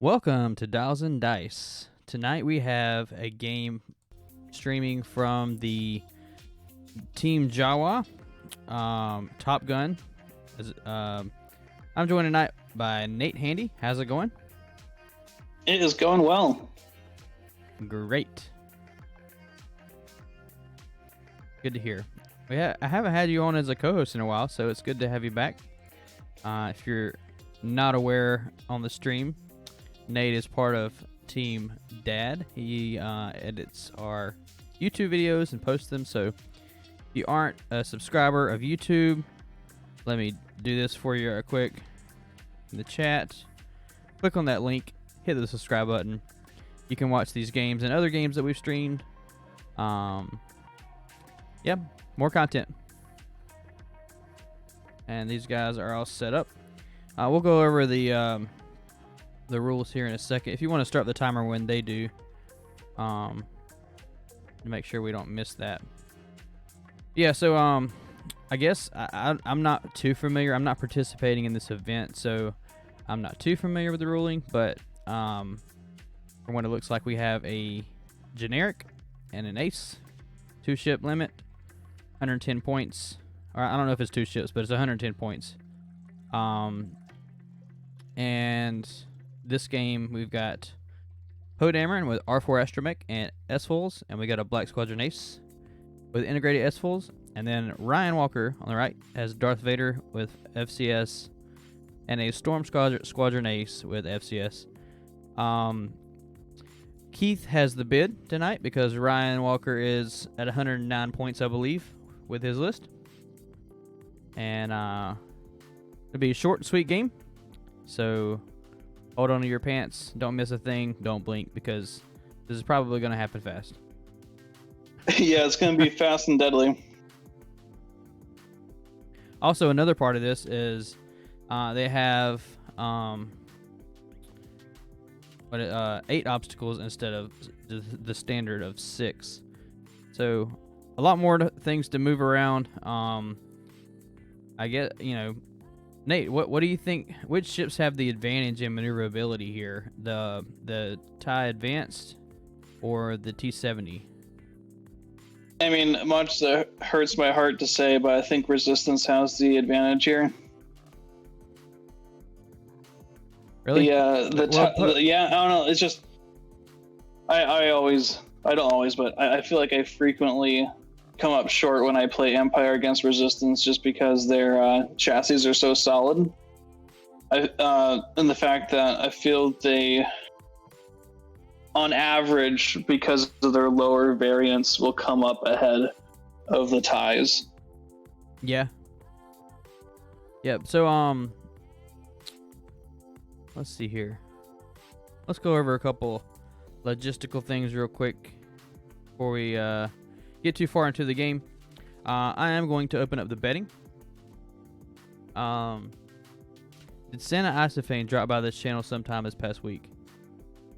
Welcome to Dials and Dice. Tonight we have a game streaming from the Team Jawa, Top Gun. I'm joined tonight by Nate Handy. How's it going? It is going well. Great. Good to hear. I haven't had you on as a co-host in a while, so it's good to have you back. If you're not aware on the stream, Nate is part of Team Dad. He edits our YouTube videos and posts them. So if you aren't a subscriber of YouTube, let me do this for you real quick. In the chat, click on that link, hit the subscribe button. You can watch these games and other games that we've streamed. Yep, more content. And these guys are all set up. We'll go over the rules here in a second. If you want to start the timer when they do, to make sure we don't miss that. Yeah, so I guess I'm not too familiar. I'm not participating in this event, so I'm not too familiar with the ruling. But from what it looks like, we have a generic and an ace, 2-ship limit, 110 points. Or I don't know if it's 2 ships, but it's 110 points. And this game, we've got Poe Dameron with R4 Astromech and S-Foils, and we got a Black Squadron Ace with integrated S-Foils, and then Ryan Walker on the right has Darth Vader with FCS and a Storm Squadron Ace with FCS. Keith has the bid tonight because Ryan Walker is at 109 points, I believe, with his list. And it'll be a short and sweet game, so hold on to your pants. Don't miss a thing. Don't blink, because this is probably going to happen fast. Yeah, it's going to be fast and deadly. Also, another part of this is they have 8 obstacles instead of the standard of 6. So a lot more things to move around. I get, Nate, what do you think? Which ships have the advantage in maneuverability here? The TIE Advanced or the T-70? I mean, much that hurts my heart to say, but I think Resistance has the advantage here. Really? Yeah, I don't know. It's just I don't always, but I feel like I frequently come up short when I play Empire against Resistance, just because their chassis are so solid. And the fact that I feel they, on average, because of their lower variants, will come up ahead of the TIEs. Yeah. Yep. So let's see here. Let's go over a couple logistical things real quick before we get too far into the game. I am going to open up the betting. Did Santa Isophane drop by this channel sometime this past week?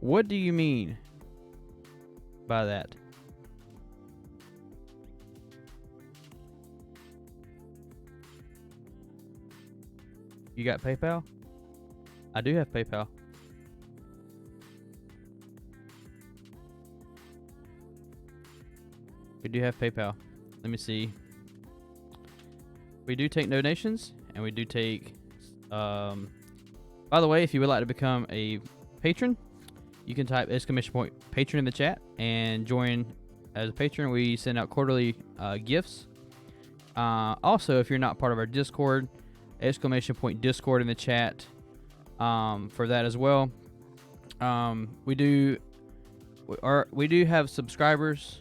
What do you mean by that? You got PayPal? I do have PayPal. We do have PayPal. Let me see. We do take donations, and we do take... by the way, if you would like to become a patron, you can type !patron in the chat and join as a patron. We send out quarterly gifts. Also, if you're not part of our Discord, !Discord in the chat for that as well. We do have subscribers.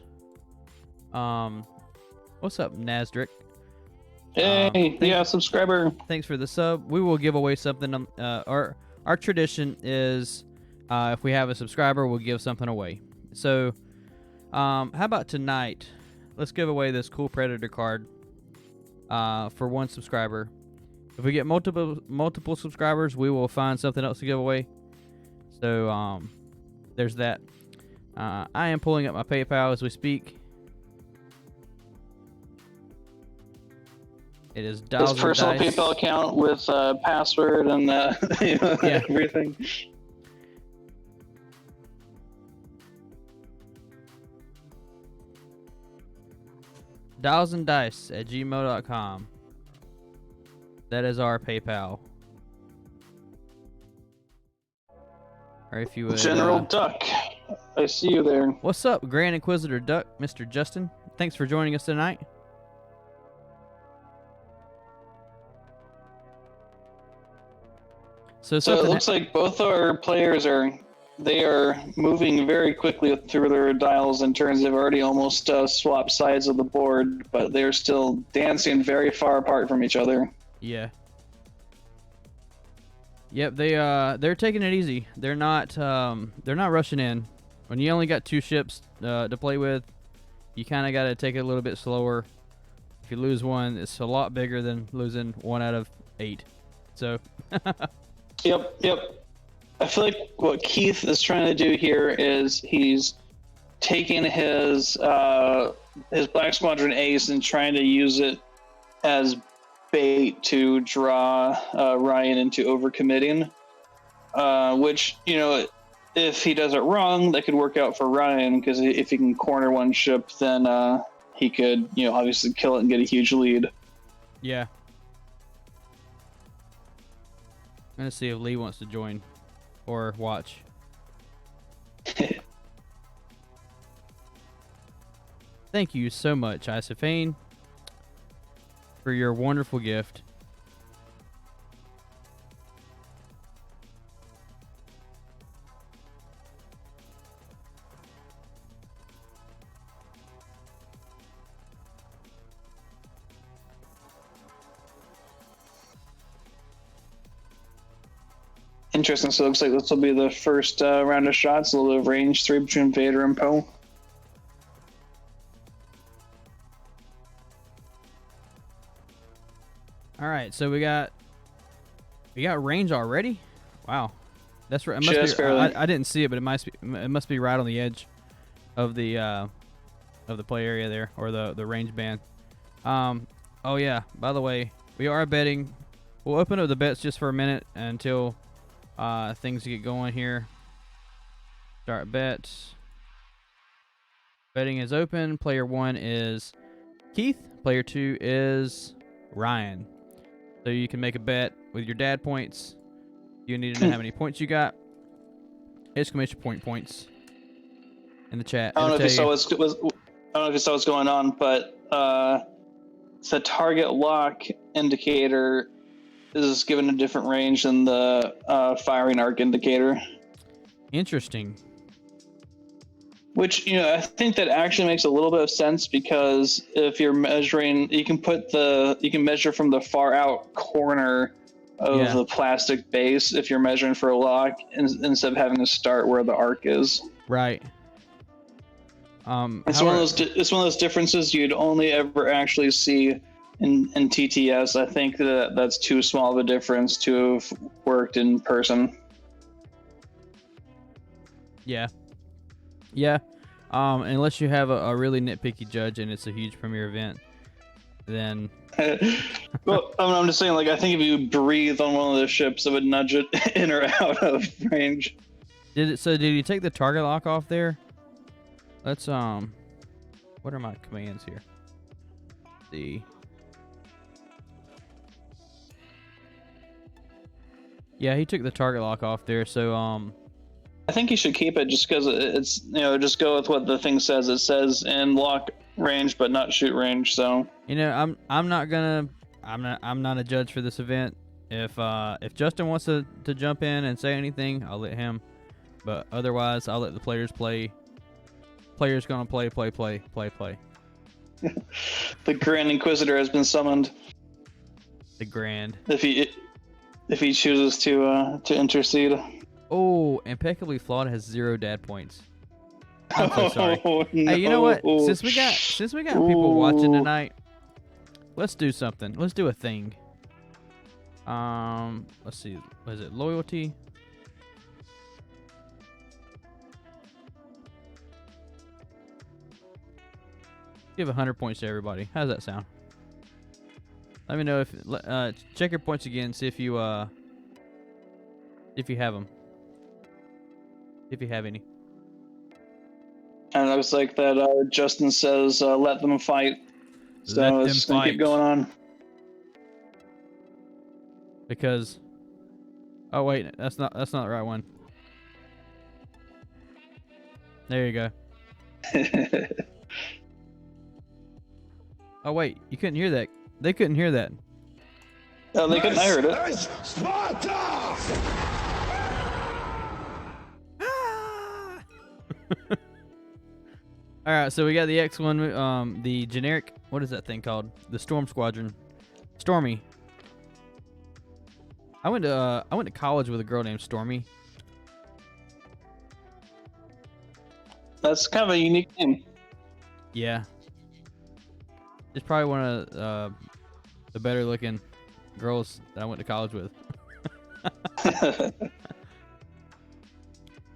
What's up, Nasdrick? Hey, subscriber. Thanks for the sub. We will give away something. Our tradition is, if we have a subscriber, we'll give something away. So, how about tonight? Let's give away this cool Predator card for one subscriber. If we get multiple subscribers, we will find something else to give away. So, there's that. I am pulling up my PayPal as we speak. It is His personal PayPal account with password and Yeah. everything. dialsanddice@gmail.com. That is our PayPal. Or if you would, General Duck, I see you there. What's up, Grand Inquisitor Duck, Mr. Justin? Thanks for joining us tonight. So it looks like both our players are moving very quickly through their dials in turns. They've already almost swapped sides of the board, but they're still dancing very far apart from each other. Yeah. Yep, they're taking it easy. They're not rushing in. When you only got 2 ships to play with, you kind of got to take it a little bit slower. If you lose one, it's a lot bigger than losing 1 out of 8. So. Yep. I feel like what Keith is trying to do here is he's taking his Black Squadron Ace and trying to use it as bait to draw Ryan into overcommitting, which, you know, if he does it wrong, that could work out for Ryan, because if he can corner one ship, then he could, you know, obviously kill it and get a huge lead. Yeah. I'm gonna see if Lee wants to join or watch. Thank you so much, Isophain, for your wonderful gift. Interesting. So it looks like this will be the first round of shots, a little bit of range 3 between Vader and Poe. All right, so we got range already. Wow, that's right. I didn't see it, but it must be right on the edge of the play area there, or the range band. Oh yeah. By the way, we are betting. We'll open up the bets just for a minute until things get going here. Start bets. Betting is open. Player 1 is Keith. Player 2 is Ryan. So you can make a bet with your dad points. You need to know how many points you got. Exclamation point points in the chat. I don't know if you saw what's going on, but the target lock indicator is given a different range than the firing arc indicator. Interesting. Which, you know, I think that actually makes a little bit of sense, because if you're measuring, you can measure from the far out corner of the plastic base if you're measuring for a lock, instead of having to start where the arc is. Right. It's one of those differences you'd only ever actually see in TTS. I think that's too small of a difference to have worked in person. Yeah. Yeah. Unless you have a really nitpicky judge and it's a huge premiere event, then. Well, I'm just saying, like, I think if you breathe on one of those ships, it would nudge it in or out of range. Did you take the target lock off there? Let's what are my commands here? Let's see. Yeah, he took the target lock off there, so I think you should keep it, just because it's, you know, just go with what the thing says. It says in lock range but not shoot range. So, you know, I'm not a judge for this event. If Justin wants to jump in and say anything, I'll let him. But otherwise, I'll let the players play. Players gonna play. The Grand Inquisitor has been summoned. The Grand. If he chooses to intercede. Oh, Impeccably Flawed has 0 dad points. I'm so sorry. No. Hey, you know what? Since we got people watching tonight, let's do something. Let's do a thing. Let's see. Was it loyalty? Give 100 points to everybody. How does that sound? Let me know if check your points again. See if you have them. If you have any. And I was like that. Justin says, "Let them fight." So it's just gonna keep going on. Because, oh wait, that's not the right one. There you go. Oh wait, you couldn't hear that. They couldn't hear that. Oh, they couldn't. I heard it. Sparta! All right, so we got the X1, the generic. What is that thing called? The Storm Squadron, Stormy. I went to college with a girl named Stormy. That's kind of a unique name. Yeah, it's probably one of the better looking girls that I went to college with.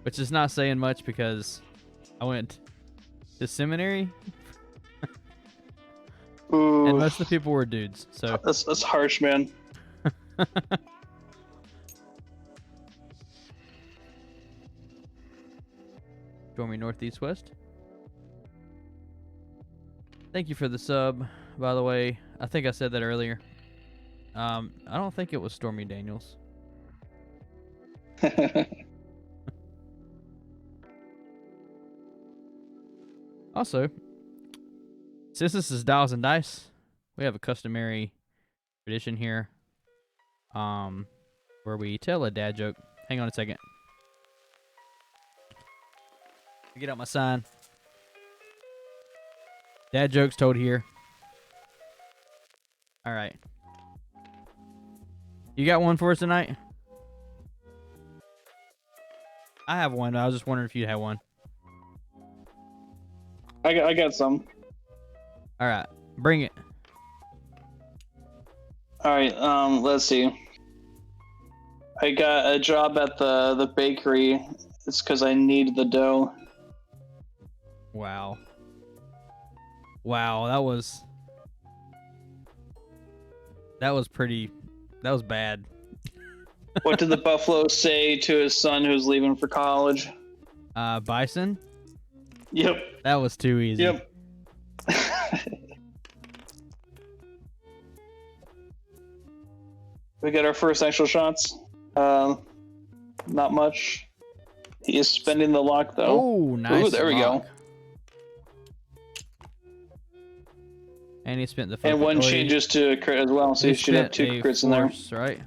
Which is not saying much because I went to seminary. Ooh, And most of the people were dudes, so that's harsh, man. Stormy Northeast West. Thank you for the sub, by the way. I think I said that earlier. I don't think it was Stormy Daniels. Also, since this is Dials and Dice, we have a customary tradition here, where we tell a dad joke. Hang on a second. Get out my sign. Dad jokes told here. All right. You got one for us tonight? I have one. I was just wondering if you had one. I got some. All right, bring it. All right. Let's see. I got a job at the bakery. It's because I need the dough. Wow. Wow, that was bad. What did the buffalo say to his son who's leaving for college? Bison? Yep. That was too easy. Yep. We got our first actual shots. Not much. He is spending the lock though. Oh, nice. Ooh, there we lock. go. And he spent the And one changes to a crit as well, so you should have two crits in there. Right?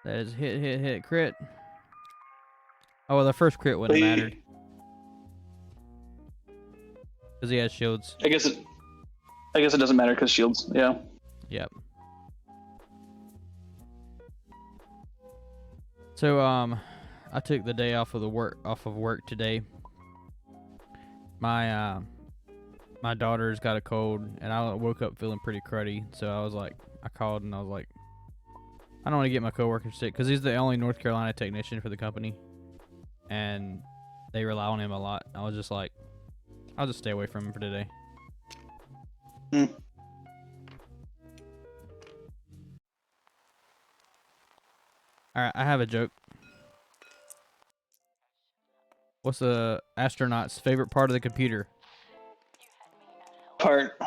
That is hit, crit. Oh, well, the first crit wouldn't have mattered. Because he has shields. I guess it doesn't matter because shields, yeah. Yep. So, I took the day off of work today. My daughter's got a cold, and I woke up feeling pretty cruddy. So I called and I was like, I don't want to get my coworker sick because he's the only North Carolina technician for the company, and they rely on him a lot. I was just like, I'll just stay away from him for today. All right, I have a joke. What's the astronaut's favorite part of the computer? Part.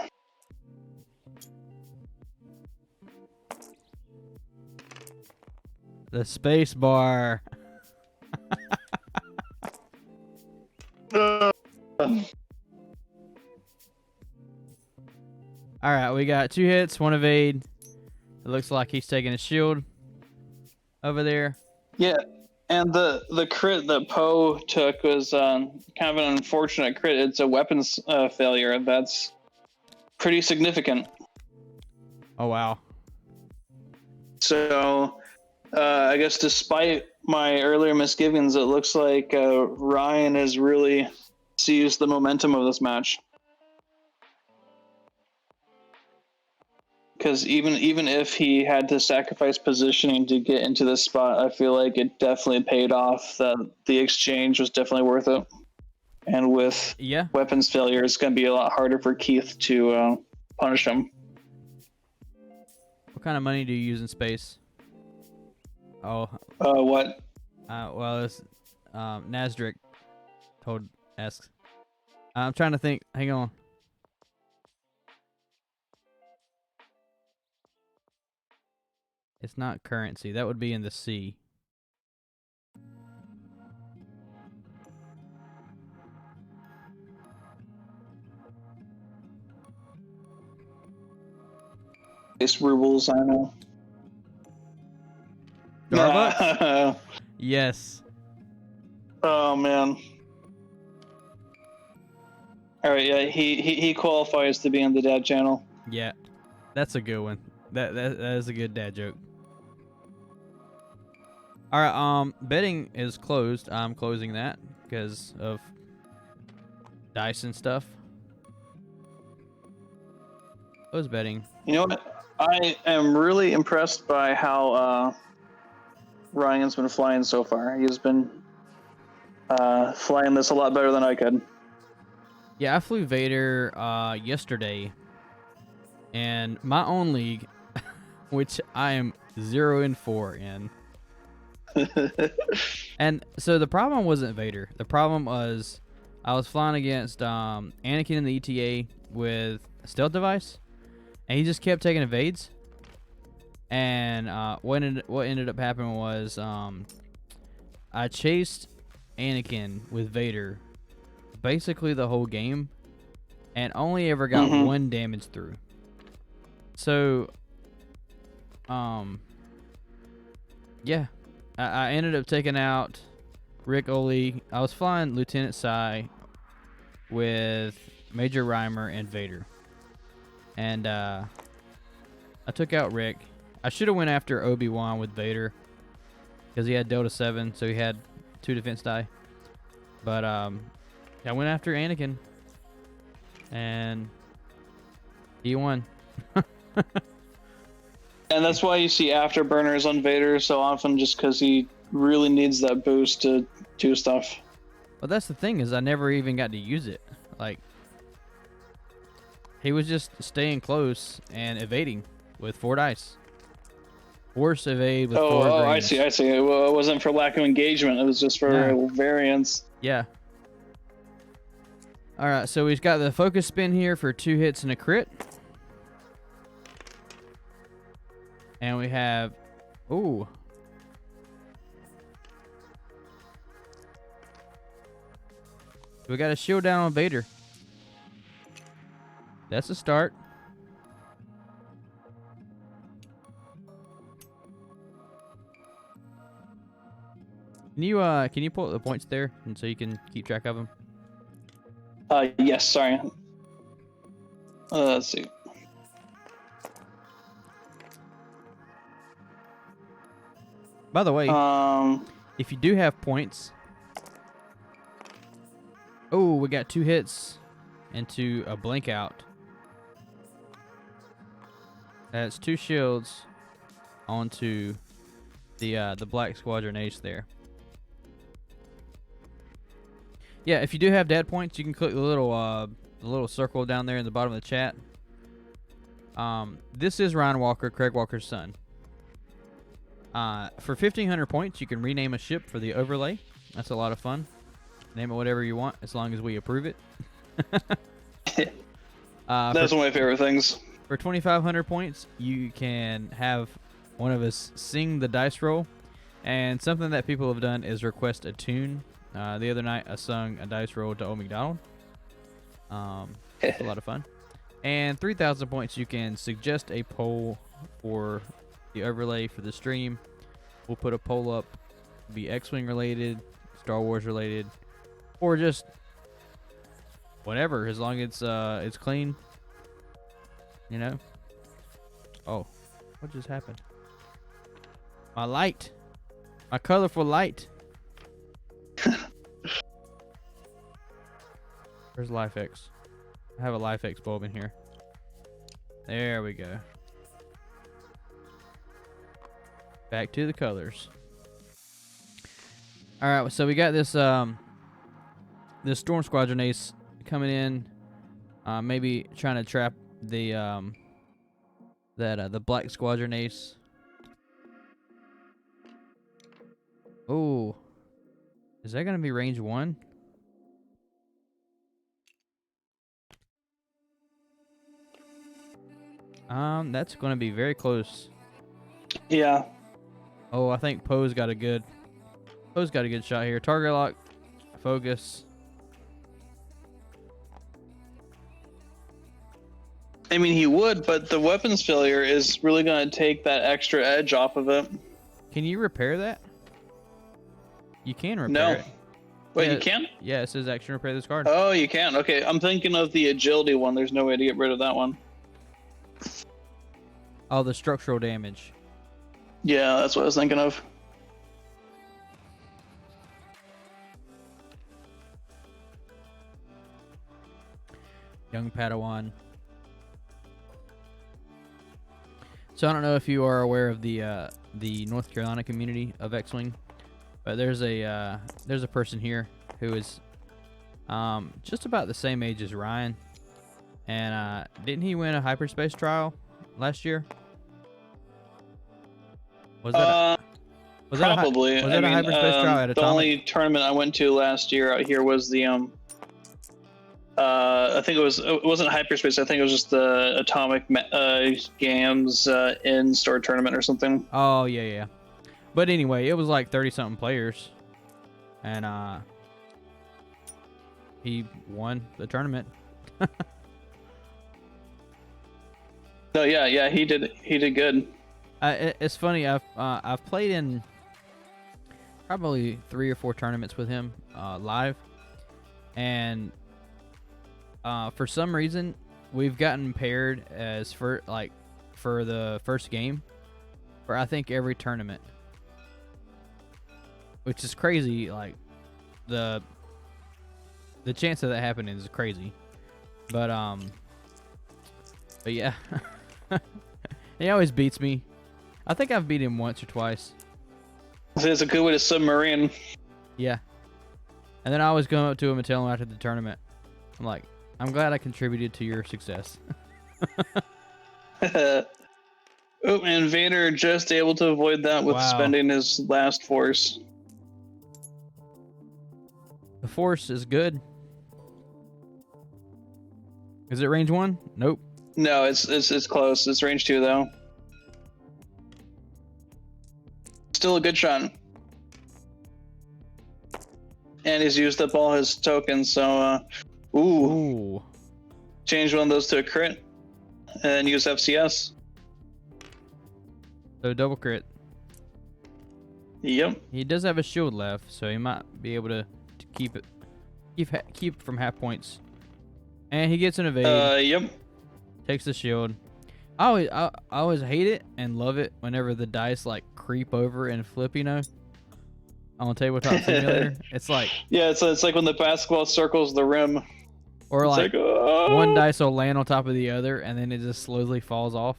The space bar. Alright, we got 2 hits, 1 evade. It looks like he's taking a shield over there. Yeah, and the crit that Poe took was kind of an unfortunate crit. It's a weapons failure. That's pretty significant. Oh, wow. So, I guess despite my earlier misgivings, it looks like Ryan has really seized the momentum of this match. Because even if he had to sacrifice positioning to get into this spot, I feel like it definitely paid off. That the exchange was definitely worth it. And with weapons failure, it's going to be a lot harder for Keith to punish him. What kind of money do you use in space? Oh. What? Well, it's Nasdaq. Toad asks. I'm trying to think. Hang on. It's not currency. That would be in the sea. It's rubles, I know. Starbucks? Yes. Oh man. All right, yeah, he qualifies to be in the dad channel. Yeah. That's a good one. That is a good dad joke. All right, betting is closed. I'm closing that because of dice and stuff. Close betting. You know what? I am really impressed by how Ryan's been flying so far. He's been flying this a lot better than I could. Yeah, I flew Vader yesterday, and my own league, which I am 0-4 in. And so the problem wasn't Vader. The problem was I was flying against Anakin in the ETA with a stealth device, and he just kept taking evades. And what ended up happening was I chased Anakin with Vader basically the whole game, and only ever got one damage through. So, yeah, I ended up taking out Rick Oli. I was flying Lieutenant Sai with Major Reimer and Vader, and I took out Rick. I should have went after Obi-Wan with Vader because he had Delta 7, so he had 2 defense die. But I went after Anakin, and he won. And that's why you see afterburners on Vader so often, just because he really needs that boost to do stuff. Well, that's the thing, is I never even got to use it. Like, he was just staying close and evading with 4 dice. Force evade with 4 Oh, greens. I see. Well, it wasn't for lack of engagement. It was just for variance. Yeah. All right, so we've got the focus spin here for 2 hits and a crit. And we have, ooh. We got a shield down on Vader. That's a start. Can you pull up the points there, and so you can keep track of them? Yes, sorry. Let's see. By the way, if you do have points, oh, we got 2 hits into a blink out. That's 2 shields onto the Black Squadron Ace there. Yeah, if you do have dad points, you can click the little circle down there in the bottom of the chat. This is Ryan Walker, Craig Walker's son. For 1,500 points, you can rename a ship for the overlay. That's a lot of fun. Name it whatever you want, as long as we approve it. That's one of my favorite things. For 2,500 points, you can have one of us sing the dice roll. And something that people have done is request a tune. The other night, I sung a dice roll to Old McDonald. It's a lot of fun. And 3,000 points, you can suggest a poll for the overlay for the stream. We'll put a poll up, be X-Wing related, Star Wars related, or just whatever, as long as it's clean. You know? Oh, what just happened? My light. My colorful light. Where's LifeX? I have a LifeX bulb in here. There we go. Back to the colors. All right, so we got this this Storm Squadron Ace coming in, maybe trying to trap the the Black Squadron Ace. Oh, is that gonna be range 1? That's going to be very close. Yeah. Oh, I think Poe's got a good shot here. Target lock, focus. I mean, he would, but the weapons failure is really going to take that extra edge off of it. Can you repair that? You can repair No. it. Wait, Yeah, you can? Yeah, it says action repair this card. Oh, you can. Okay, I'm thinking of the agility one. There's no way to get rid of that one. Oh, the structural damage. Yeah, that's what I was thinking of. Young Padawan. So I don't know if you are aware of the North Carolina community of X-Wing, but there's a person here who is just about the same age as Ryan, and didn't he win a hyperspace trial last year? Was that probably? Was that a hyperspace trial at the Atomic? only tournament I went to last year out here was the I think it wasn't hyperspace. I think it was just the Atomic Games in-store tournament or something. Oh yeah. But anyway, it was like 30-something players, and he won the tournament. No, yeah, he did good. It's funny. I've played in probably 3 or 4 tournaments with him live, and for some reason we've gotten paired as for the first game for I think every tournament, which is crazy. Like the chance of that happening is crazy, but yeah. He always beats me. I think I've beat him once or twice. It's a good way to submarine. Yeah. And then I always go up to him and tell him after the tournament, I'm like, I'm glad I contributed to your success. Oh, and Vader just able to avoid that with spending his last force. The force is good. Is it range 1? Nope. No, it's close. It's range 2 though. Still a good shot. And he's used up all his tokens, so ooh. Change one of those to a crit and use FCS. So double crit. Yep. He does have a shield left, so he might be able to keep it from half points. And he gets an evade. Yep. Takes the shield. I always hate it and love it whenever the dice like creep over and flip, on Tabletop Simulator. It's like, yeah, it's like when the basketball circles the rim. Or it's like one dice will land on top of the other and then it just slowly falls off.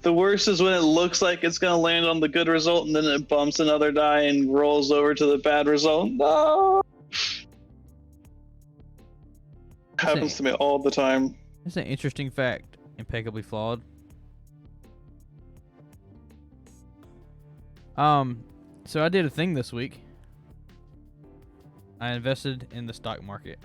The worst is when it looks like it's gonna land on the good result and then it bumps another die and rolls over to the bad result. No. Happens to me all the time. That's an interesting fact. Impeccably flawed. So I did a thing this week. I invested in the stock market.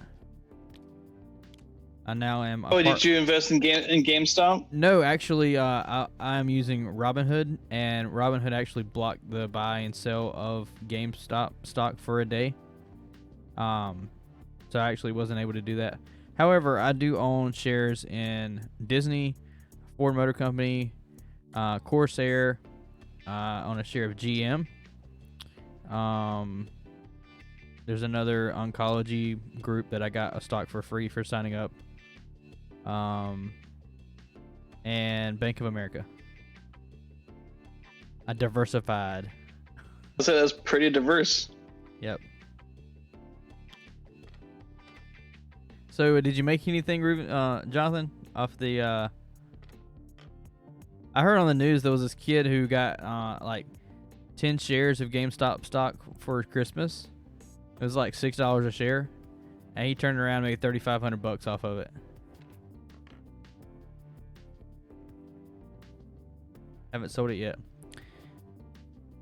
I now am. Did you invest in GameStop? No, actually, I'm using Robinhood, and Robinhood actually blocked the buy and sell of GameStop stock for a day. So I actually wasn't able to do that. However, I do own shares in Disney, Ford Motor Company, Corsair. I own a share of GM. There's another oncology group that I got a stock for free for signing up. And Bank of America. I diversified. So that's pretty diverse. Yep. So did you make anything, Jonathan, off the I heard on the news there was this kid who got like 10 shares of GameStop stock for Christmas. It was like $6 a share, and he turned around and made $3,500 off of it. Haven't sold it yet.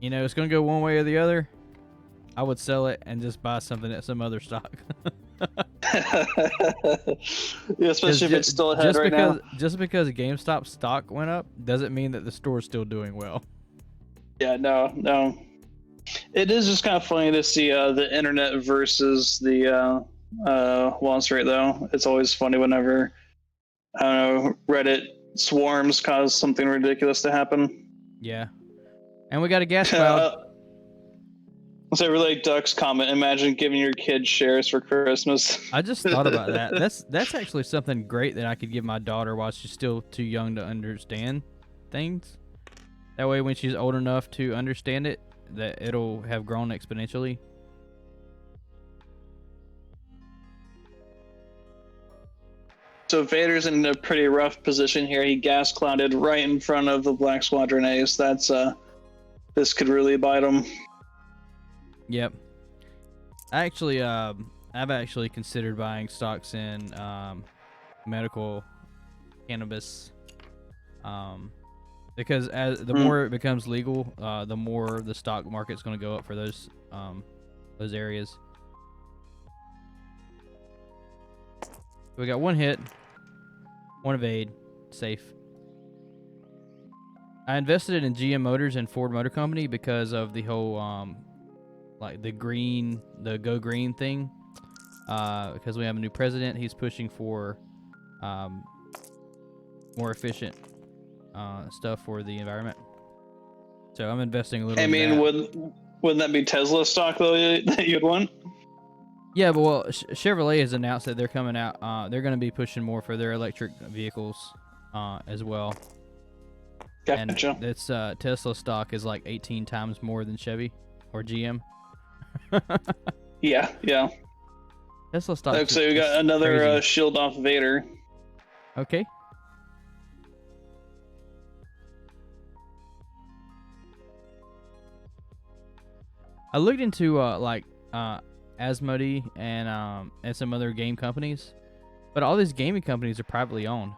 It's gonna go one way or the other. I would sell it and just buy something at some other stock. Yeah, especially if it's still ahead right now. Just because GameStop stock went up doesn't mean that the store's still doing well. Yeah, no. It is just kind of funny to see the internet versus the Wall Street, though. It's always funny whenever, I don't know, Reddit swarms cause something ridiculous to happen. Yeah. And we got a gas cloud. So I really like Duck's comment. Imagine giving your kids shares for Christmas. I just thought about that. That's actually something great that I could give my daughter while she's still too young to understand things. That way, when she's old enough to understand it, that it'll have grown exponentially. So Vader's in a pretty rough position here. He gas clouded right in front of the Black Squadron Ace. That's this could really bite him. Yep. I've actually considered buying stocks in medical cannabis, because as the more it becomes legal, the more the stock market's going to go up for those areas. We got one hit, one evade, safe. I invested in GM Motors and Ford Motor Company because of the whole like the go green thing. Because we have a new president, he's pushing for more efficient stuff for the environment. So I'm investing a little. I mean, wouldn't that be Tesla stock though that you'd want? Yeah, but well, Chevrolet has announced that they're coming out. They're going to be pushing more for their electric vehicles as well. Gotcha. And it's Tesla stock is like 18 times more than Chevy or GM. Yeah. Tesla stock. So we got another shield off Vader. Okay. I looked into Asmodee and some other game companies, but all these gaming companies are privately owned.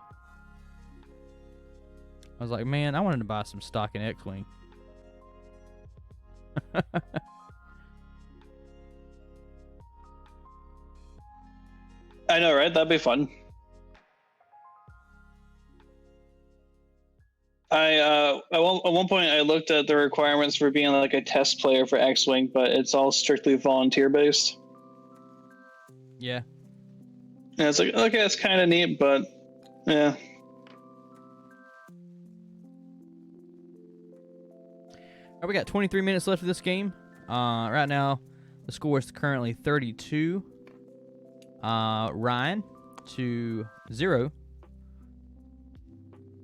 I was like, man, I wanted to buy some stock in X-Wing. I know, right? That'd be fun. At one point I looked at the requirements for being like a test player for X-Wing, but it's all strictly volunteer based. Yeah. And it's like, okay, that's kind of neat, but yeah. All right, we got 23 minutes left of this game. Right now, the score is currently 32. Ryan to 0.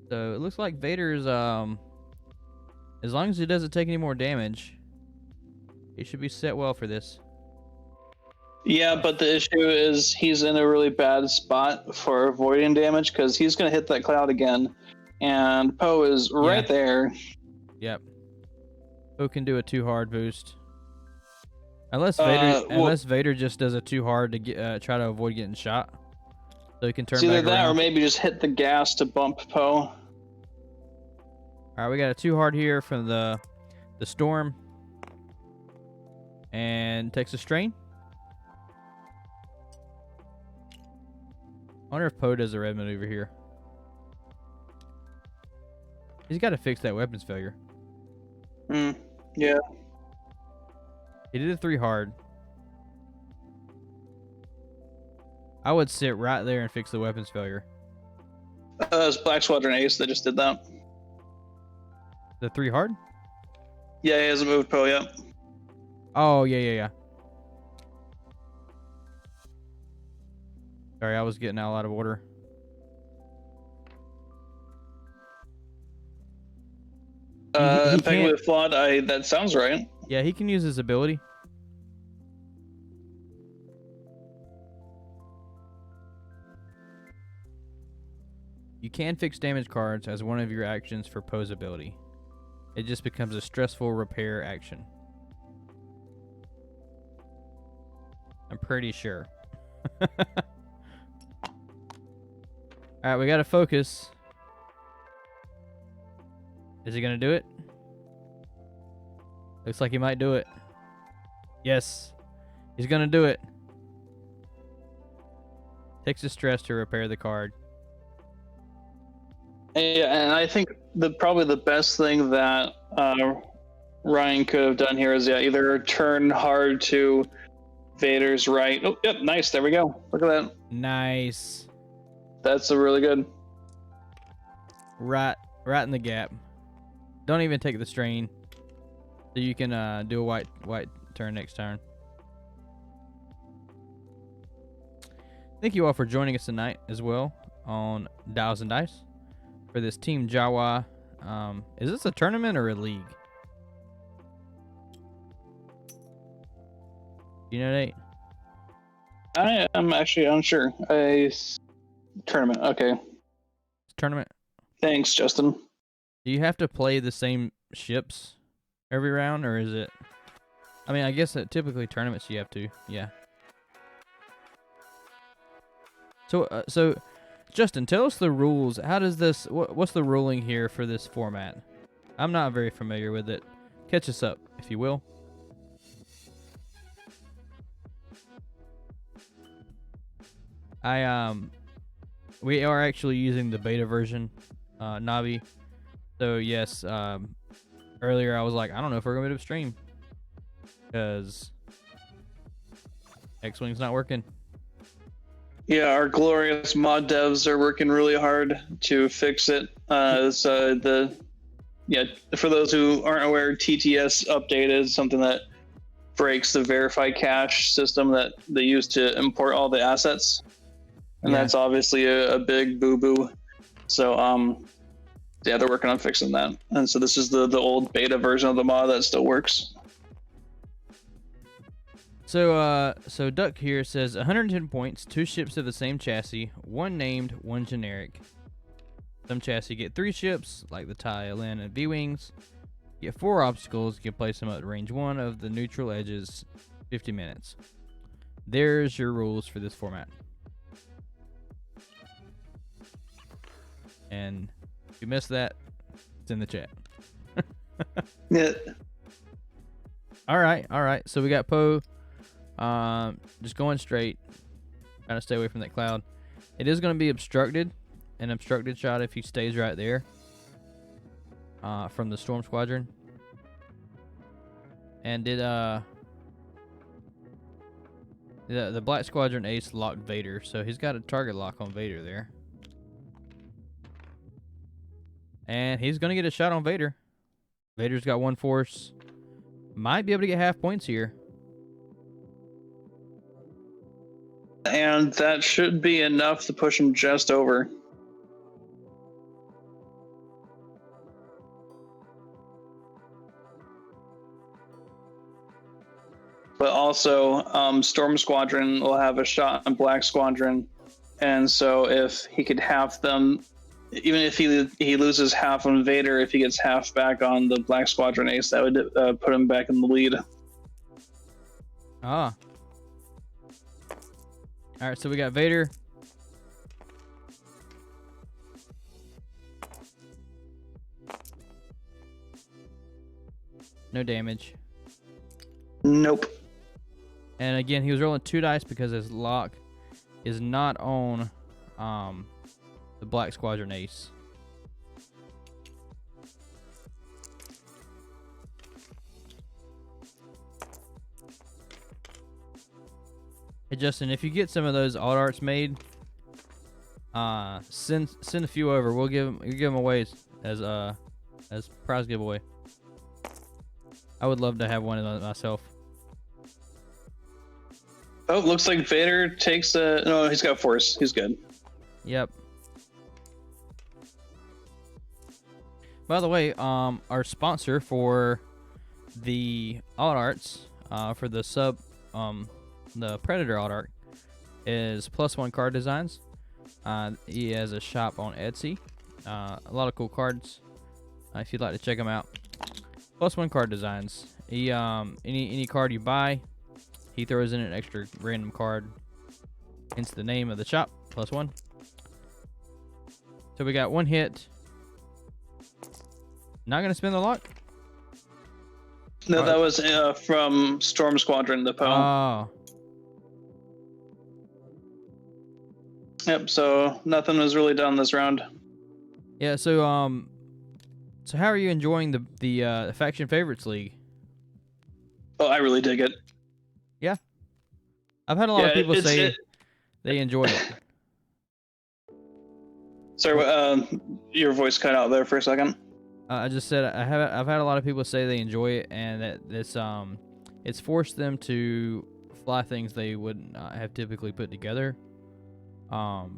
So it looks like Vader's, as long as he doesn't take any more damage, he should be set well for this. Yeah, but the issue is he's in a really bad spot for avoiding damage because he's going to hit that cloud again. And Poe is right there. Yep. Poe can do a too hard boost. Unless Vader just does a too hard to try to avoid getting shot. So he can turn back around. Either that or maybe just hit the gas to bump Poe. Alright, we got a too hard here from the storm. And takes a strain. I wonder if Poe does a red maneuver here. He's got to fix that weapons failure. Yeah. He did a 3 hard. I would sit right there and fix the weapons failure. It's Black Squadron Ace that just did that. The 3 hard? Yeah, he hasn't moved Poe yet. Oh, yeah. Sorry, I was getting out of order. Impeccably flawed. That sounds right. Yeah, he can use his ability. You can fix damage cards as one of your actions for Poe's ability. It just becomes a stressful repair action. I'm pretty sure. Alright, we gotta focus. Is he gonna do it? Looks like he might do it. Yes. He's gonna do it. Takes the stress to repair the card. Yeah, and I think probably the best thing that Ryan could have done here is either turn hard to Vader's right. Oh, yep, nice. There we go. Look at that. Nice. That's a really good. Right in the gap. Don't even take the strain. So you can do a white turn next turn. Thank you all for joining us tonight as well on Dials and Dice for this Team Jawa. Is this a tournament or a league? You know, Nate? I am actually unsure. Tournament. Okay. Tournament. Thanks, Justin. Do you have to play the same ships every round, or is it? I mean, I guess that typically tournaments you have to. Yeah. So, Justin, tell us the rules. How does this? What's the ruling here for this format? I'm not very familiar with it. Catch us up, if you will. We are actually using the beta version, Navi. So yes, earlier I was like, I don't know if we're gonna do a stream because X-Wing's not working. Yeah, our glorious mod devs are working really hard to fix it. For those who aren't aware, TTS update is something that breaks the verify cache system that they use to import all the assets. And that's obviously a big boo-boo. So, they're working on fixing that. And so this is the old beta version of the mod that still works. So Duck here says 110 points, 2 ships of the same chassis, 1 named, 1 generic. Some chassis get 3 ships, like the TIE, LN, and V-Wings. You get 4 obstacles, you can place them at range 1 of the neutral edges, 50 minutes. There's your rules for this format. And if you missed that, it's in the chat. Yeah. All right. So we got Poe. Just going straight. Trying to stay away from that cloud. It is going to be obstructed. An obstructed shot if he stays right there. From the Storm Squadron. And did the Black Squadron Ace locked Vader, so he's got a target lock on Vader there. And he's going to get a shot on Vader. Vader's got 1 force. Might be able to get half points here. And that should be enough to push him just over. But also, Storm Squadron will have a shot on Black Squadron. And so if he could half them, even if he loses half on Vader, if he gets half back on the Black Squadron Ace, that would put him back in the lead. Ah. All right, so we got Vader. No damage. Nope. And again, he was rolling 2 dice because his lock is not on the Black Squadron Ace. Hey Justin, if you get some of those alt arts made, send a few over. We'll give them away as prize giveaway. I would love to have one of those myself. Oh, looks like Vader takes no, he's got force. He's good. Yep. By the way, our sponsor for the alt arts, for the the Predator alt art, is +1 Card Designs. He has a shop on Etsy. A lot of cool cards. If you'd like to check them out, +1 Card Designs. He any card you buy, he throws in an extra random card. Hence the name of the shop, +1. So we got 1 hit. Not gonna spin the lock? No, that was from Storm Squadron, the Poe. Oh. Yep. So nothing was really done this round. Yeah. So how are you enjoying the faction favorites league? Oh, I really dig it. Yeah, I've had a lot of people say they enjoy it. Sorry, your voice cut out there for a second. I just said I've had a lot of people say they enjoy it, and that it's forced them to fly things they wouldn't have typically put together. So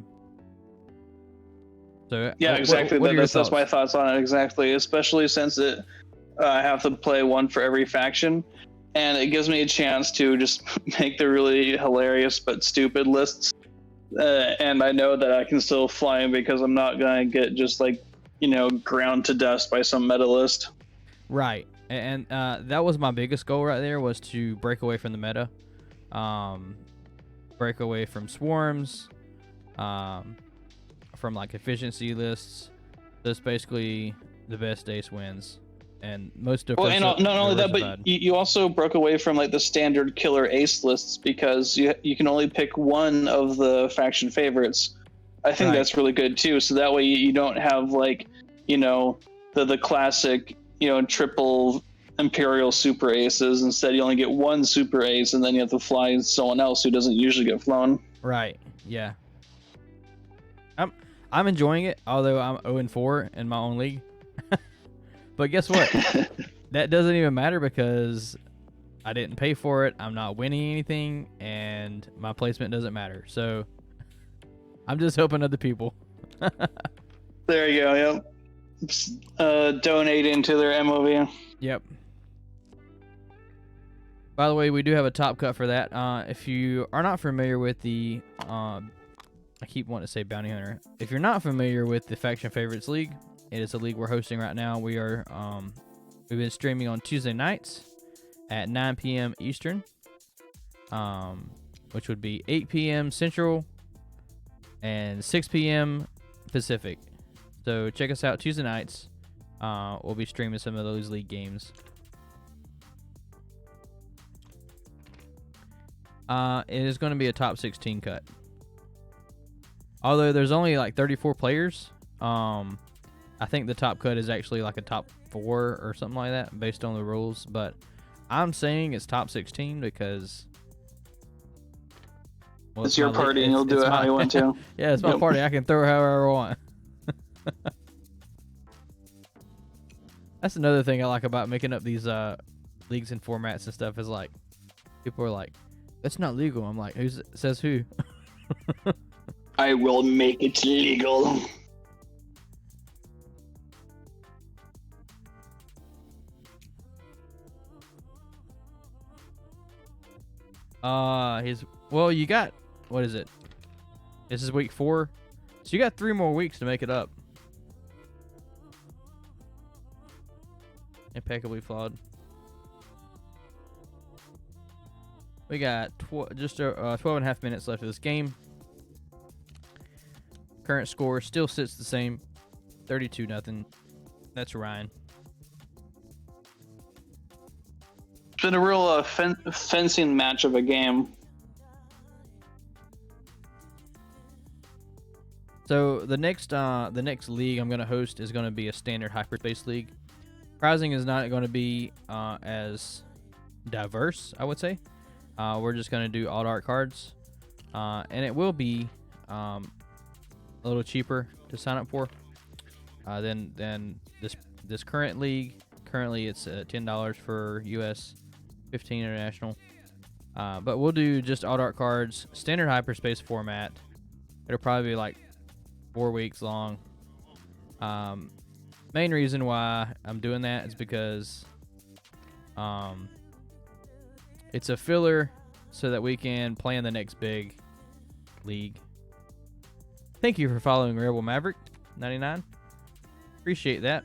yeah, exactly. That's my thoughts on it. Exactly, especially since I have to play one for every faction, and it gives me a chance to just make the really hilarious but stupid lists. And I know that I can still fly them because I'm not gonna get just like, ground to dust by some meta list. Right, and that was my biggest goal right there, was to break away from the meta, break away from swarms, from like efficiency lists. That's basically the best ace wins, and most of. Well, and not only that, but you also broke away from like the standard killer ace lists because you can only pick one of the faction favorites. I think that's really good too. So that way you don't have like, the classic, triple imperial super aces. Instead, you only get one super ace, and then you have to fly someone else who doesn't usually get flown. Right. Yeah. I'm enjoying it, although I'm 0-4 in my own league. But guess what? That doesn't even matter because I didn't pay for it. I'm not winning anything, and my placement doesn't matter. So I'm just helping other people. There you go. Yep. Donate into their MOV. Yep. By the way, we do have a top cut for that. If you are not familiar with the, I keep wanting to say Bounty Hunter. If you're not familiar with the Faction Favorites League, it is a league we're hosting right now. We are, we've been streaming on Tuesday nights at 9 p.m. Eastern, which would be 8 p.m. Central and 6 p.m. Pacific. So check us out Tuesday nights. We'll be streaming some of those league games. It is going to be a top 16 cut. Although there's only like 34 players, I think the top cut is actually like a top 4 or something like that based on the rules. But I'm saying it's top 16 because... Well, it's your party and you'll do it how you want to. Yeah, it's my party. I can throw however I want. That's another thing I like about making up these leagues and formats and stuff is like, people are like, that's not legal. I'm like, who says who? I will make it legal. Well, you got, what is it? This is week 4. So you got 3 more weeks to make it up. Impeccably flawed. We got just 12 and a half minutes left of this game. Current score still sits the same, 32-0. That's Ryan. It's been a real fencing match of a game. So the next league I'm going to host is going to be a standard hyperspace league. Prizing is not going to be as diverse, I would say. We're just going to do alt art cards, and it will be a little cheaper to sign up for than this current league. Currently, it's $10 for US, $15 international. But we'll do just alt art cards, standard hyperspace format. It'll probably be like 4 weeks long. Main reason why I'm doing that is because it's a filler so that we can plan the next big league. Thank you for following Rebel Maverick 99. Appreciate that.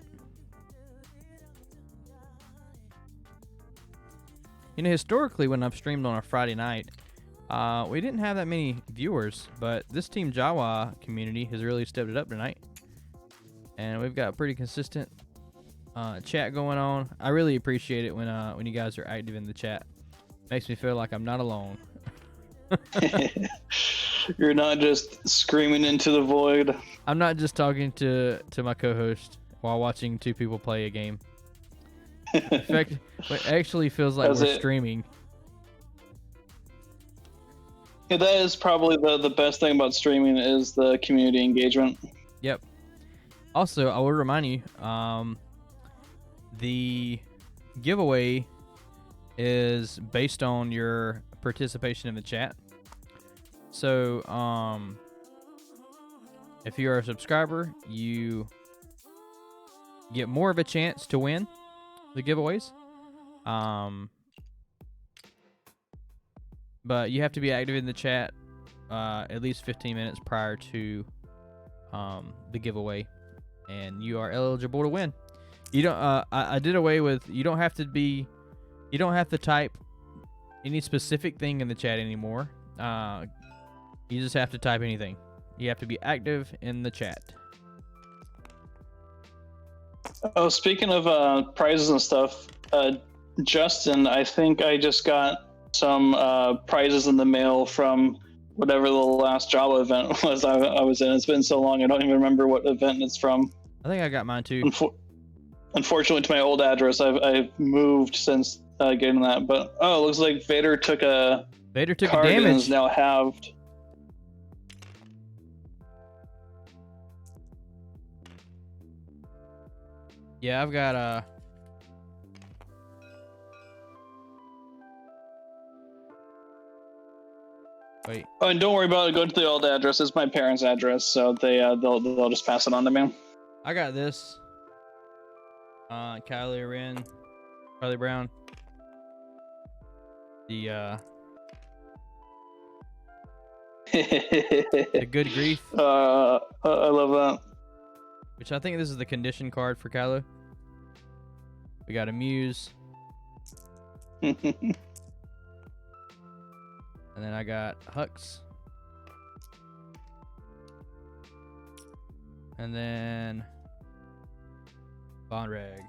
Historically, when I've streamed on a Friday night, we didn't have that many viewers, but this Team Jawa community has really stepped it up tonight. And we've got pretty consistent chat going on. I really appreciate it when you guys are active in the chat. Makes me feel like I'm not alone. You're not just screaming into the void. I'm not just talking to my co-host while watching two people play a game. In fact, it actually feels like we're streaming. Yeah, that is probably the best thing about streaming is the community engagement. Yep. Also, I will remind you, the giveaway is based on your participation in the chat. So, if you are a subscriber, you get more of a chance to win the giveaways. But you have to be active in the chat at least 15 minutes prior to the giveaway, and you are eligible to win. You don't. I did away with. You don't have to type any specific thing in the chat anymore. You just have to type anything. You have to be active in the chat. Oh, speaking of prizes and stuff, Justin, I think I just got some prizes in the mail from whatever the last Jawa event was I was in. It's been so long, I don't even remember what event it's from. I think I got mine too. Unfortunately, to my old address, I've moved since getting that. But it looks like Vader took a damage. And is now halved. Yeah, I've got Wait. Oh, and don't worry about it. Go to the old address. It's my parents' address, so they'll just pass it on to me. I got this. Kylie Brown. The the good grief. I love that. Which I think this is the condition card for Kylo. We got a Muse. And then I got Hux. And then Bonreg.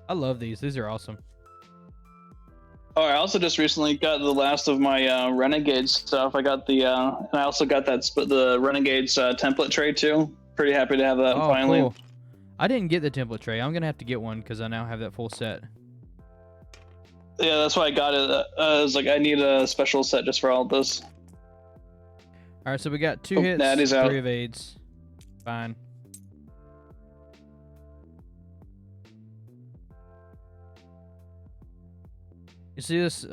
I love these. These are awesome. Oh, I also just recently got the last of my Renegade stuff. I got the, and I also got the Renegade's template tray too. Pretty happy to have that finally. Cool. I didn't get the template tray. I'm gonna have to get one because I now have that full set. Yeah, that's why I got it. I was like, I need a special set just for all of this. All right, so we got 2 hits, Natty's 3 out. evades. Fine. You see this?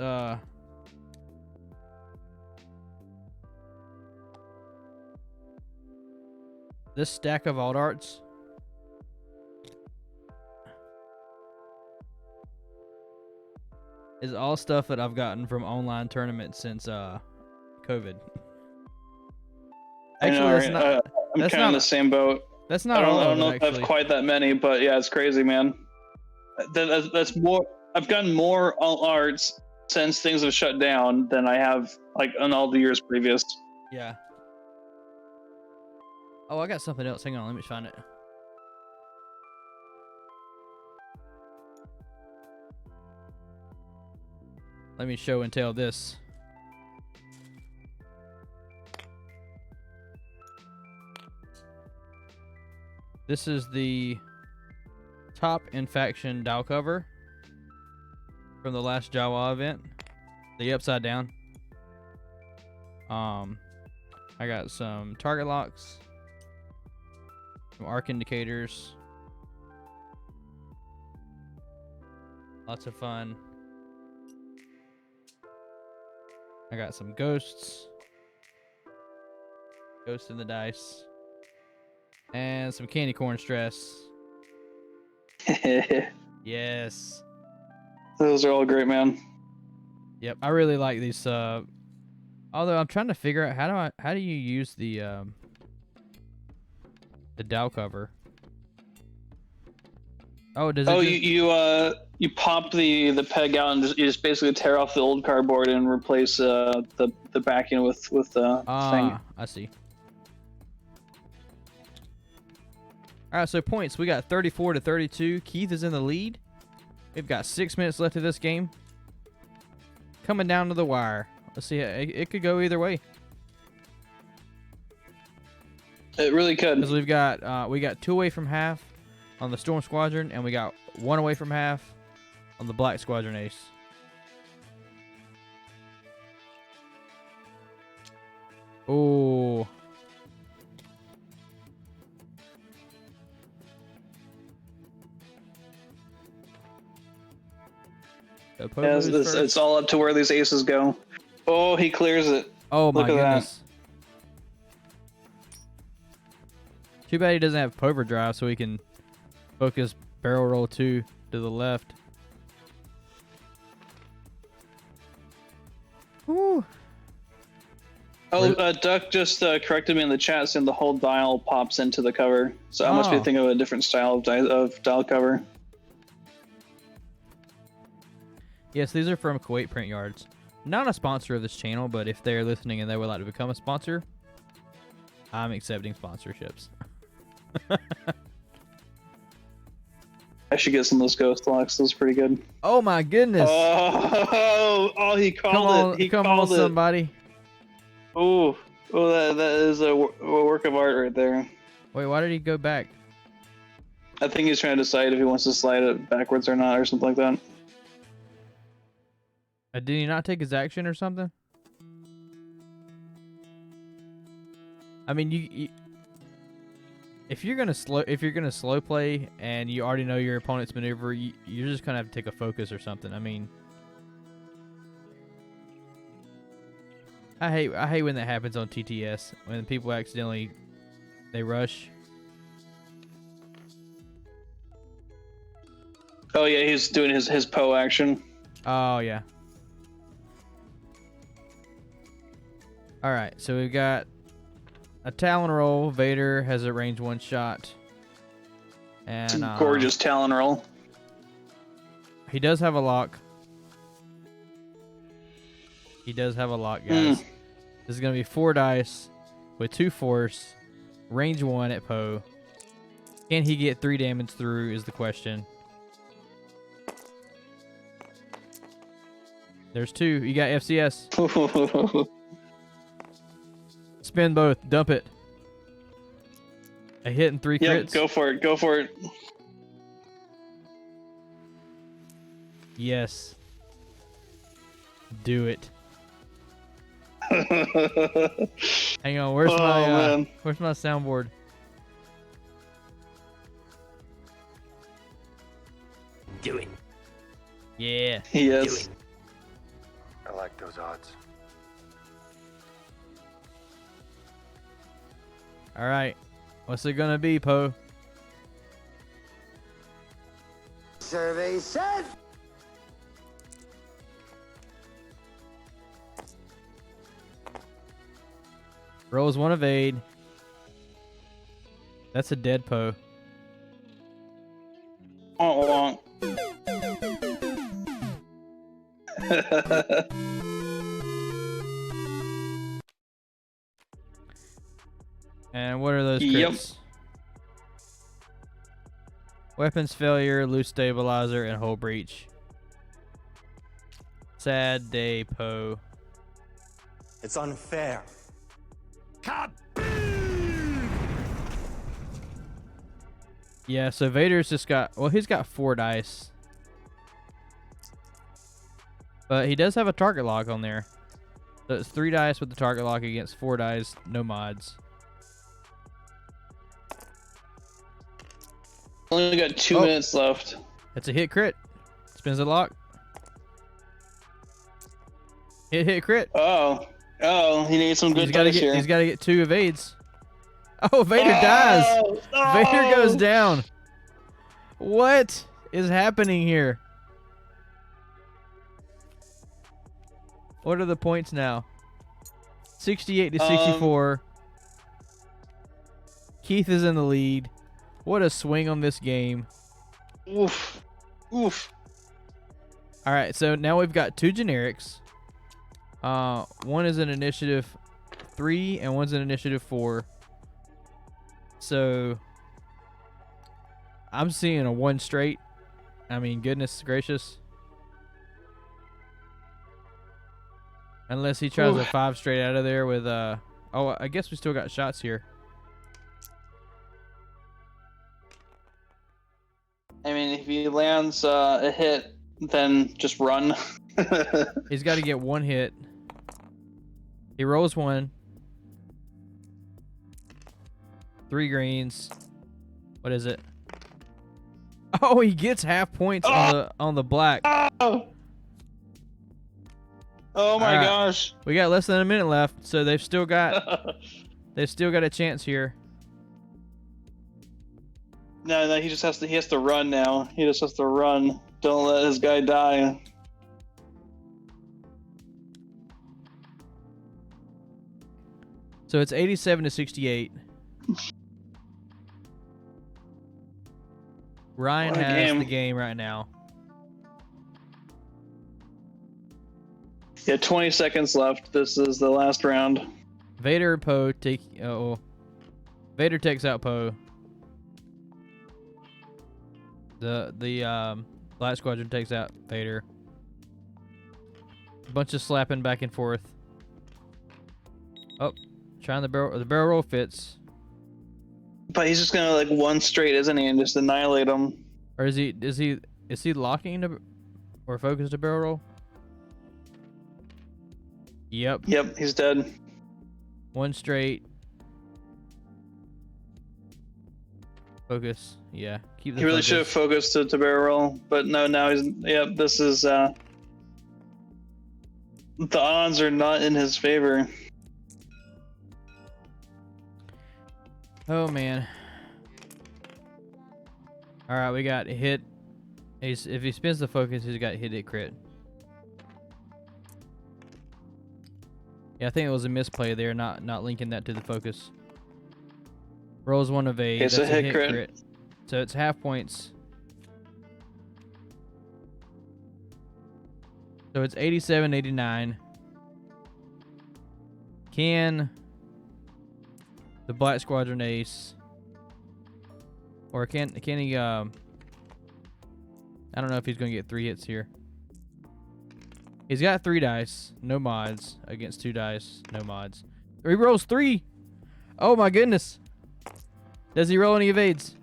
This stack of alt arts. Is all stuff that I've gotten from online tournaments since COVID. I know, that's right? not, I'm kind of in the same boat. That's not I all don't know of if it, I have actually. quite that many, but yeah, it's crazy, man. That's more. I've gotten more alt arts since things have shut down than I have like in all the years previous. Yeah. Oh, I got something else. Hang on, let me find it. Let me show and tell this. This is the top in-faction dial cover from the last Jawa event. The upside down. I got some target locks, some arc indicators, lots of fun. I got some ghosts, ghosts in the dice, and some candy corn stress. Yes. Those are all great, man. Yep, I really like these. Although I'm trying to figure out how do you use the dial cover? Oh, does it? Oh, you pop the peg out and you just basically tear off the old cardboard and replace the backing with the thing. I see. All right, so points. We got 34-32. Keith is in the lead. We've got 6 minutes left of this game. Coming down to the wire. Let's see. It could go either way. It really could. Because we got 2 away from half on the Storm Squadron, and we got 1 away from half on the Black Squadron Ace. Oh. Yeah, it's all up to where these aces go. Oh, he clears it. Oh my Look at goodness. Too bad he doesn't have Pover Drive, so he can focus barrel roll 2 to the left. Whew. Oh, Duck just corrected me in the chat saying the whole dial pops into the cover. So I must be thinking of a different style of dial cover. Yes, these are from Kuwait Print Yards. Not a sponsor of this channel, but if they're listening and they would like to become a sponsor, I'm accepting sponsorships. I should get some of those ghost locks. Those are pretty good. Oh my goodness! Oh, he called it. He come called on, it. somebody! Oh, that is a work of art right there. Wait, why did he go back? I think he's trying to decide if he wants to slide it backwards or not, or something like that. Did he not take his action or something? I mean, you if you're gonna slow play and you already know your opponent's maneuver, you're just gonna have to take a focus or something. I mean, I hate when that happens on TTS, when people accidentally they rush. Oh yeah, he's doing his Poe action. Oh yeah. All right, so we've got a Talon roll. Vader has a range 1 shot, and It's a gorgeous Talon roll. He does have a lock. He does have a lock, guys. This is gonna be 4 dice with 2 force, range 1 at Poe. Can he get 3 damage through? Is the question. There's 2. You got FCS. Spin both. Dump it. A hit and 3 crits. Yep, go for it. Go for it. Yes. Do it. Hang on. Where's my soundboard? Do it. Yeah. Yes. I like those odds. All right. What's it gonna be, Poe? Survey said. Rolls 1 evade. That's a dead Poe. Oh, And what are those crits? Yep. Weapons failure, loose stabilizer, and hull breach. Sad day, Poe. It's unfair. Yeah, so Vader's just got... Well, he's got 4 dice. But he does have a target lock on there. So it's 3 dice with the target lock against 4 dice, no mods. only got 2 minutes left. That's a hit crit. Spins the lock. Hit crit. Oh, he needs some good dice here. He's got to get 2 evades. Oh, Vader dies. No! Vader goes down. What is happening here? What are the points now? 68 to 64. Keith is in the lead. What a swing on this game. Oof. Oof. All right, so now we've got 2 generics. One is an initiative 3 and one's an initiative 4. So I'm seeing a 1 straight. I mean, goodness gracious. Unless he tries a 5 straight out of there with oh, I guess we still got shots here. I mean, if he lands a hit, then just run. He's got to get 1 hit. He rolls 1. 3 greens. What is it? Oh, he gets half points on the black. Oh my gosh. We got less than a minute left, so they've still got a chance here. No, he has to run now. He just has to run. Don't let his guy die. So it's 87 to 68. Ryan has the game right now. Yeah, 20 seconds left. This is the last round. Vader and Poe take. Vader takes out Poe. The Black Squadron takes out Vader. A bunch of slapping back and forth. Oh, trying the barrel roll fits. But he's just gonna like one straight, isn't he, and just annihilate him. Or is he locking or focused to barrel roll? Yep. Yep, he's dead. 1 straight. Focus. Yeah. Keep the He really focus. should have focused to barrel roll, but no, now he's. Yep, this is. The odds are not in his favor. Oh man. All right, we got hit. If he spins the focus, he's got hit crit. Yeah, I think it was a misplay there, not linking that to the focus. Rolls 1 of a. Okay, That's so a hit crit. So it's half points. So it's 87-89. Can the Black Squadron ace, or can he? I don't know if he's gonna get 3 hits here. He's got 3 dice, no mods against 2 dice, no mods. He rolls 3. Oh my goodness! Does he roll any evades?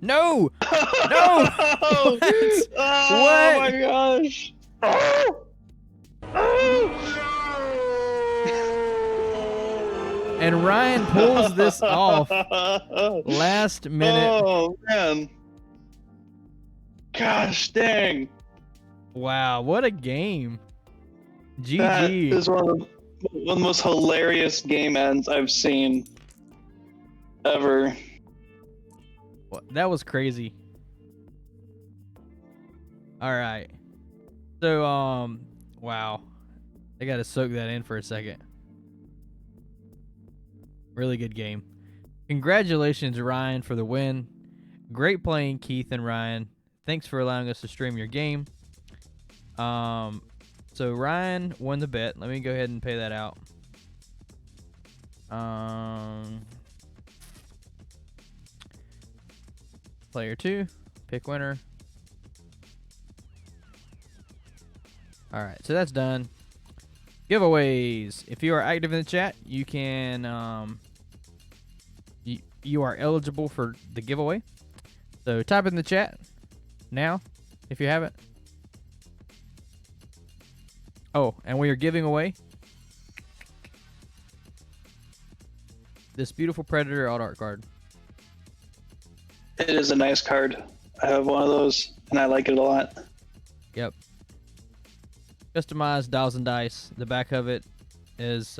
No! No! What? Oh What? my gosh! And Ryan pulls this off last minute. Oh man! Gosh dang! Wow, what a game! That GG. is one of the most hilarious game ends I've seen ever. That was crazy. All right. So, wow. I got to soak that in for a second. Really good game. Congratulations, Ryan, for the win. Great playing, Keith and Ryan. Thanks for allowing us to stream your game. So Ryan won the bet. Let me go ahead and pay that out. Player 2, pick winner. All right, so that's done. Giveaways. If you are active in the chat, you can you are eligible for the giveaway. So type in the chat now if you haven't. Oh, and we are giving away this beautiful Predator alt art card. It is a nice card. I have one of those, and I like it a lot. Yep. Customized dials and dice. The back of it is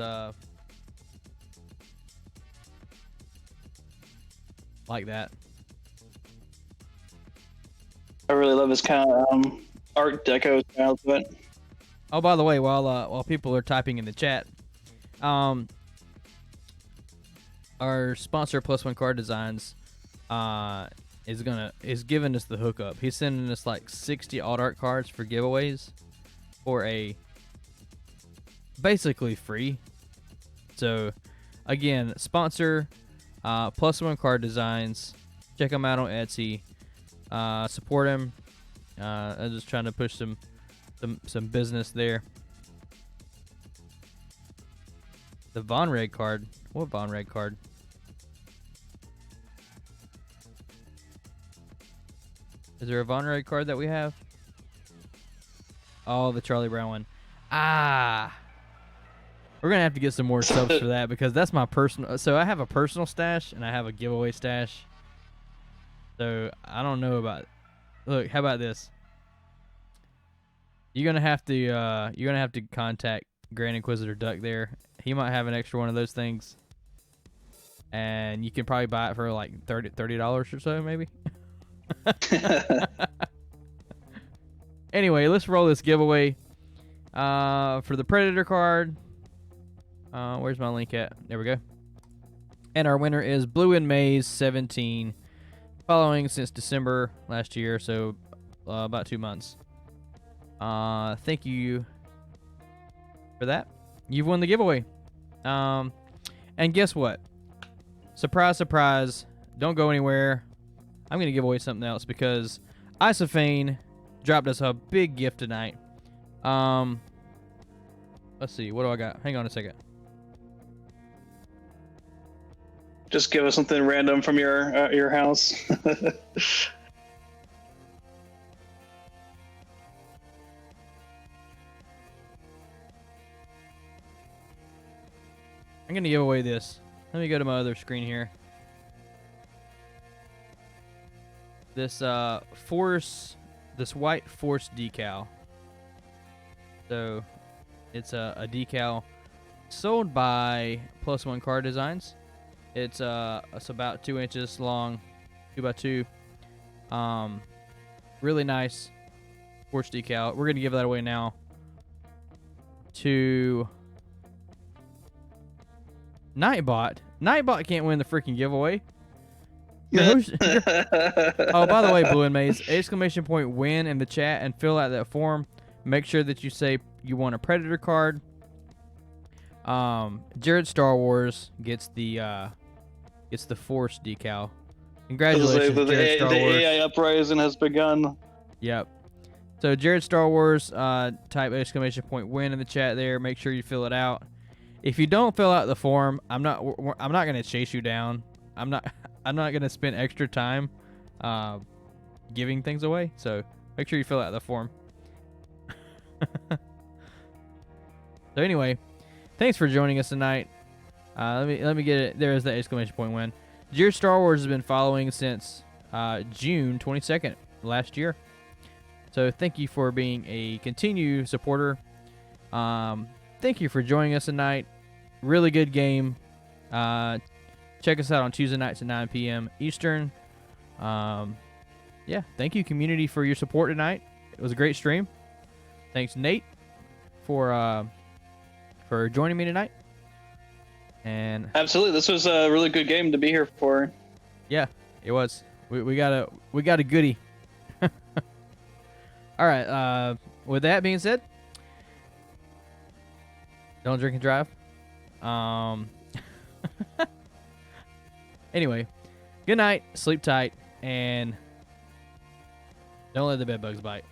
like that. I really love his kind of Art Deco style to it. Oh, by the way, while people are typing in the chat, our sponsor Plus One Card Designs is giving us the hookup. He's sending us like 60 alt art cards for giveaways for a basically free. So again, sponsor Plus One Card Designs. Check them out on Etsy. Support him. I'm just trying to push some business there. The Von Red card. What Von Red card? Is there a Von Red card that we have? Oh, the Charlie Brown one. Ah. We're going to have to get some more subs for that because that's my personal. So I have a personal stash and I have a giveaway stash. So I don't know about. Look, how about this? You're gonna have to contact Grand Inquisitor Duck there. He might have an extra one of those things, and you can probably buy it for like $30 or so, maybe. Anyway, let's roll this giveaway for the Predator card. Where's my link at? There we go. And our winner is Blue and Maze 17, following since December last year, so about 2 months. Thank you for that. You've won the giveaway. And guess what? Surprise, surprise. Don't go anywhere. I'm going to give away something else because Isophane dropped us a big gift tonight. Let's see. What do I got? Hang on a second. Just give us something random from your house. I'm going to give away this. Let me go to my other screen here. This this white Force decal. So it's a decal sold by Plus One Card Designs. It's about 2 inches long, 2x2. Really nice Force decal. We're gonna give that away now to Nightbot. Nightbot can't win the freaking giveaway. Oh, by the way, Blue and Maze, exclamation point win in the chat and fill out that form. Make sure that you say you want a Predator card. Jared Star Wars gets the Force decal. Congratulations, Jared Star Wars. The AI uprising has begun. Yep. So Jared Star Wars, type exclamation point win in the chat there. Make sure you fill it out. If you don't fill out the form, I'm not gonna chase you down. I'm not gonna spend extra time giving things away. So make sure you fill out the form. So anyway, thanks for joining us tonight. Let me get it. There's the exclamation point win. Jared Star Wars has been following since June 22nd last year. So thank you for being a continued supporter. Thank you for joining us tonight. Really good game. Check us out on Tuesday nights at 9 p.m. Eastern. Yeah, thank you, community, for your support tonight. It was a great stream. Thanks, Nate, for joining me tonight. And absolutely, this was a really good game to be here for. Yeah, it was. We got a goodie. All right. With that being said, don't drink and drive. Anyway, good night, sleep tight, and don't let the bed bugs bite.